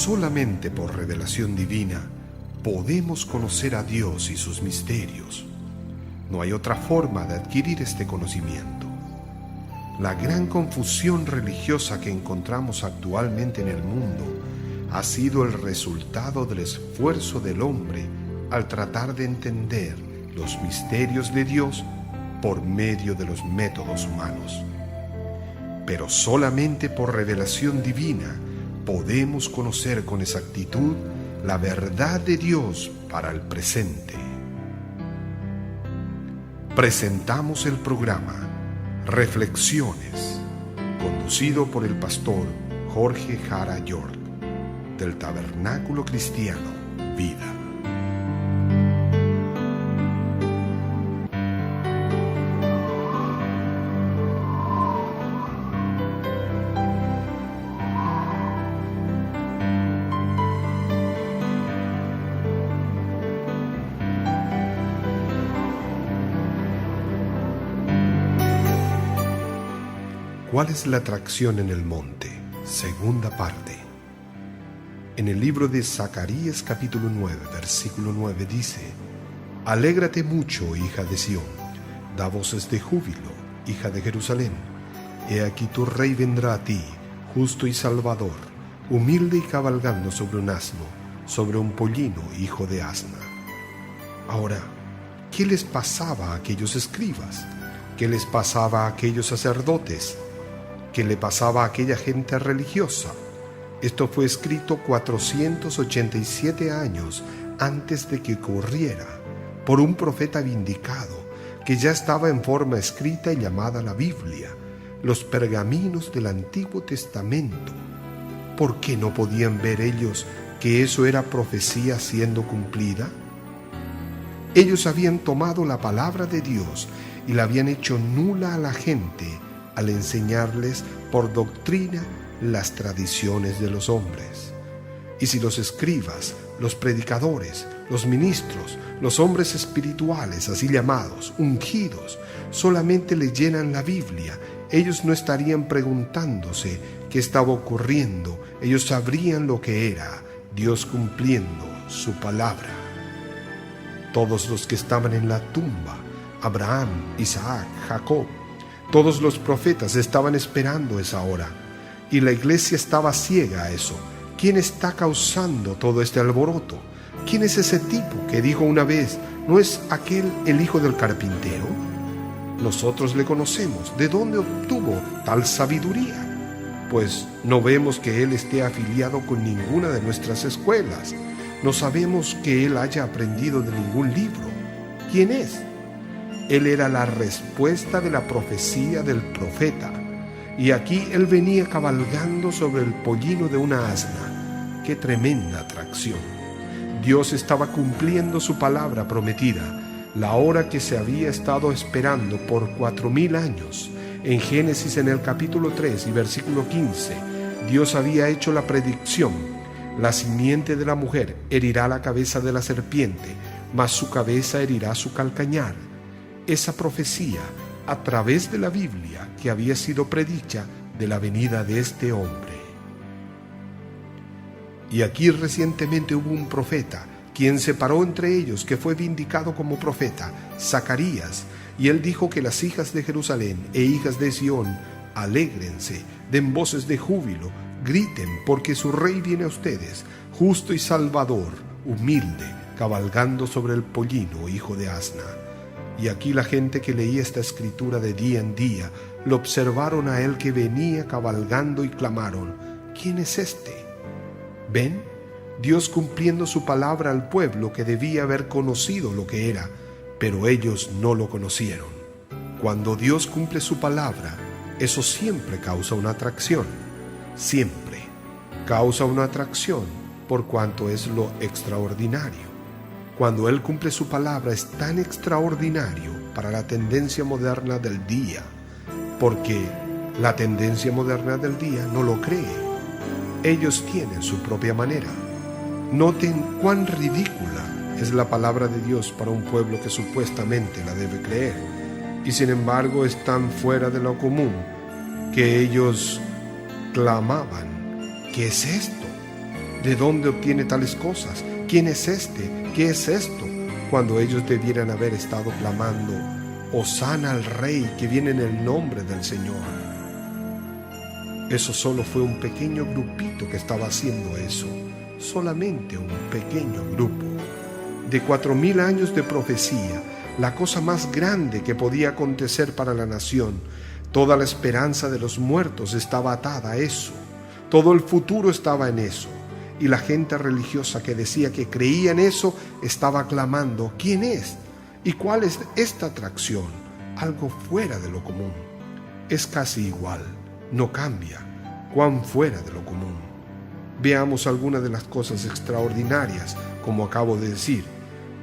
solamente por revelación divina podemos conocer a Dios y sus misterios. No hay otra forma de adquirir este conocimiento. La gran confusión religiosa que encontramos actualmente en el mundo ha sido el resultado del esfuerzo del hombre al tratar de entender los misterios de Dios por medio de los métodos humanos. Pero solamente por revelación divina podemos conocer con exactitud la verdad de Dios para el presente. Presentamos el programa Reflexiones, conducido por el pastor Jorge Jara York, del Tabernáculo Cristiano Vida. ¿Cuál es la atracción en el monte? Segunda parte. En el libro de Zacarías capítulo 9, versículo 9 dice: Alégrate mucho, hija de Sión, da voces de júbilo, hija de Jerusalén. He aquí tu rey vendrá a ti, justo y salvador, humilde y cabalgando sobre un asno, sobre un pollino, hijo de asna. Ahora, ¿qué les pasaba a aquellos escribas? ¿Qué les pasaba a aquellos sacerdotes? ¿Qué le pasaba a aquella gente religiosa? Esto fue escrito 487 años antes de que ocurriera, por un profeta vindicado, que ya estaba en forma escrita y llamada la Biblia, los pergaminos del Antiguo Testamento. ¿Por qué no podían ver ellos que eso era profecía siendo cumplida? Ellos habían tomado la palabra de Dios y la habían hecho nula a la gente al enseñarles por doctrina las tradiciones de los hombres. Y si los escribas, los predicadores, los ministros, los hombres espirituales, así llamados, ungidos, solamente leyeran la Biblia, ellos no estarían preguntándose qué estaba ocurriendo. Ellos sabrían lo que era Dios cumpliendo su palabra. Todos los que estaban en la tumba, Abraham, Isaac, Jacob, todos los profetas estaban esperando esa hora, y la iglesia estaba ciega a eso. ¿Quién está causando todo este alboroto? ¿Quién es ese tipo que dijo una vez: ¿no es aquel el hijo del carpintero? Nosotros le conocemos. ¿De dónde obtuvo tal sabiduría? Pues no vemos que él esté afiliado con ninguna de nuestras escuelas. No sabemos que él haya aprendido de ningún libro. ¿Quién es? Él era la respuesta de la profecía del profeta. Y aquí él venía cabalgando sobre el pollino de una asna. ¡Qué tremenda atracción! Dios estaba cumpliendo su palabra prometida, la hora que se había estado esperando por 4000 años. En Génesis, en el capítulo 3 y versículo 15, Dios había hecho la predicción: la simiente de la mujer herirá la cabeza de la serpiente, mas su cabeza herirá su calcañar. Esa profecía, a través de la Biblia, que había sido predicha de la venida de este hombre. Y aquí recientemente hubo un profeta, quien se paró entre ellos, que fue vindicado como profeta, Zacarías, y él dijo que las hijas de Jerusalén e hijas de Sión, alégrense, den voces de júbilo, griten, porque su rey viene a ustedes, justo y salvador, humilde, cabalgando sobre el pollino, hijo de asna. Y aquí la gente que leía esta escritura de día en día, lo observaron a él que venía cabalgando y clamaron: ¿quién es este? ¿Ven? Dios cumpliendo su palabra al pueblo que debía haber conocido lo que era, pero ellos no lo conocieron. Cuando Dios cumple su palabra, eso siempre causa una atracción. Siempre causa una atracción por cuanto es lo extraordinario. Cuando Él cumple su palabra es tan extraordinario para la tendencia moderna del día, porque la tendencia moderna del día no lo cree. Ellos tienen su propia manera. Noten cuán ridícula es la palabra de Dios para un pueblo que supuestamente la debe creer, y sin embargo es tan fuera de lo común que ellos clamaban: ¿qué es esto? ¿De dónde obtiene tales cosas? ¿Quién es este? ¿Qué es esto? Cuando ellos debieran haber estado clamando: Hosana al Rey que viene en el nombre del Señor. Eso solo fue un pequeño grupito que estaba haciendo eso, solamente un pequeño grupo. De 4000 años de profecía, la cosa más grande que podía acontecer para la nación, toda la esperanza de los muertos estaba atada a eso, todo el futuro estaba en eso. Y la gente religiosa que decía que creía en eso estaba clamando: ¿quién es? ¿Y cuál es esta atracción? Algo fuera de lo común. Es casi igual, no cambia. Cuán fuera de lo común. Veamos algunas de las cosas extraordinarias, como acabo de decir.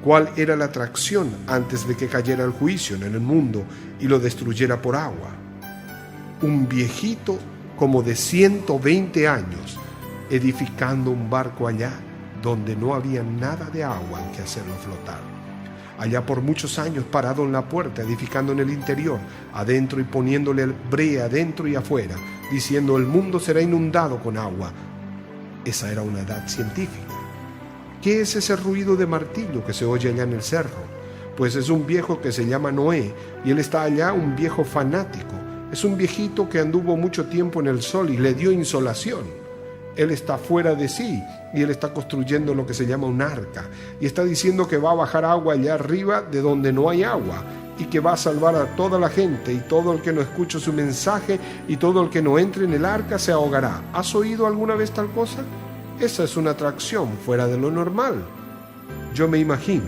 ¿Cuál era la atracción antes de que cayera el juicio en el mundo y lo destruyera por agua? Un viejito como de 120 años, edificando un barco allá donde no había nada de agua en que hacerlo flotar. Allá por muchos años parado en la puerta, edificando en el interior, adentro y poniéndole brea adentro y afuera, diciendo: el mundo será inundado con agua. Esa era una edad científica. ¿Qué es ese ruido de martillo que se oye allá en el cerro? Pues es un viejo que se llama Noé, y él está allá, un viejo fanático. Es un viejito que anduvo mucho tiempo en el sol y le dio insolación. Él está fuera de sí y él está construyendo lo que se llama un arca y está diciendo que va a bajar agua allá arriba de donde no hay agua y que va a salvar a toda la gente, y todo el que no escuche su mensaje y todo el que no entre en el arca se ahogará. ¿Has oído alguna vez tal cosa? Esa es una atracción fuera de lo normal. Yo me imagino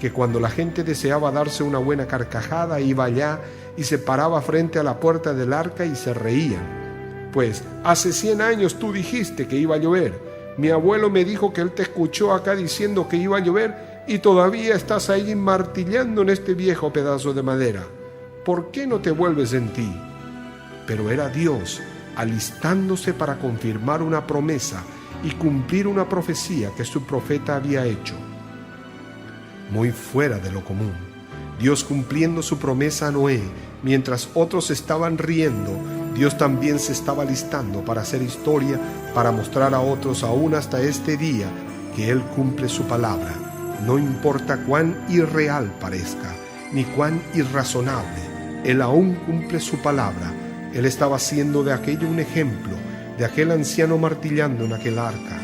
que cuando la gente deseaba darse una buena carcajada, iba allá y se paraba frente a la puerta del arca y se reían. Pues hace 100 años tú dijiste que iba a llover. Mi abuelo me dijo que él te escuchó acá diciendo que iba a llover y todavía estás ahí martillando en este viejo pedazo de madera. ¿Por qué no te vuelves en ti? Pero era Dios alistándose para confirmar una promesa y cumplir una profecía que su profeta había hecho. Muy fuera de lo común. Dios cumpliendo su promesa a Noé, mientras otros estaban riendo, Dios también se estaba listando para hacer historia, para mostrar a otros aún hasta este día que Él cumple su palabra. No importa cuán irreal parezca, ni cuán irrazonable, Él aún cumple su palabra. Él estaba haciendo de aquello un ejemplo, de aquel anciano martillando en aquel arca.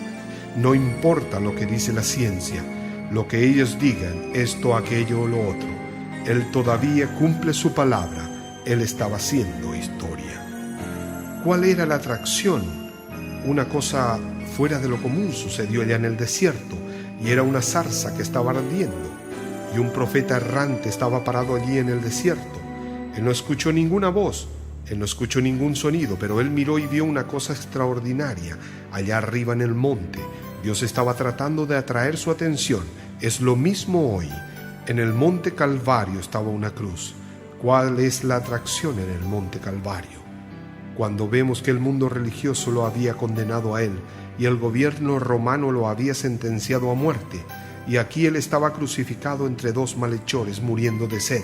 No importa lo que dice la ciencia, lo que ellos digan, esto, aquello o lo otro. Él todavía cumple su palabra. Él estaba haciendo historia. ¿Cuál era la atracción? Una cosa fuera de lo común sucedió allá en el desierto, y era una zarza que estaba ardiendo, y un profeta errante estaba parado allí en el desierto. Él no escuchó ninguna voz, él no escuchó ningún sonido, pero él miró y vio una cosa extraordinaria allá arriba en el monte. Dios estaba tratando de atraer su atención. Es lo mismo hoy. En el monte Calvario estaba una cruz. ¿Cuál es la atracción en el monte Calvario? Cuando vemos que el mundo religioso lo había condenado a él y el gobierno romano lo había sentenciado a muerte, y aquí él estaba crucificado entre dos malhechores muriendo de sed,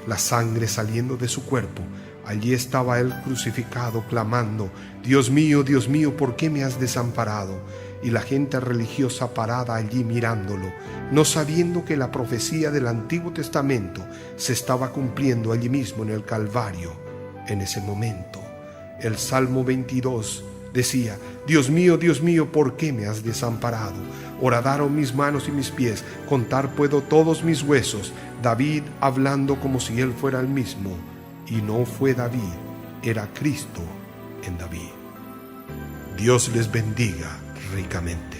la sangre saliendo de su cuerpo. Allí estaba él crucificado, clamando: Dios mío, ¿por qué me has desamparado? Y la gente religiosa parada allí mirándolo, no sabiendo que la profecía del Antiguo Testamento se estaba cumpliendo allí mismo en el Calvario, en ese momento. El Salmo 22 decía: Dios mío, ¿por qué me has desamparado? Horadaron mis manos y mis pies, contar puedo todos mis huesos. David hablando como si él fuera el mismo, y no fue David, era Cristo en David. Dios les bendiga ricamente.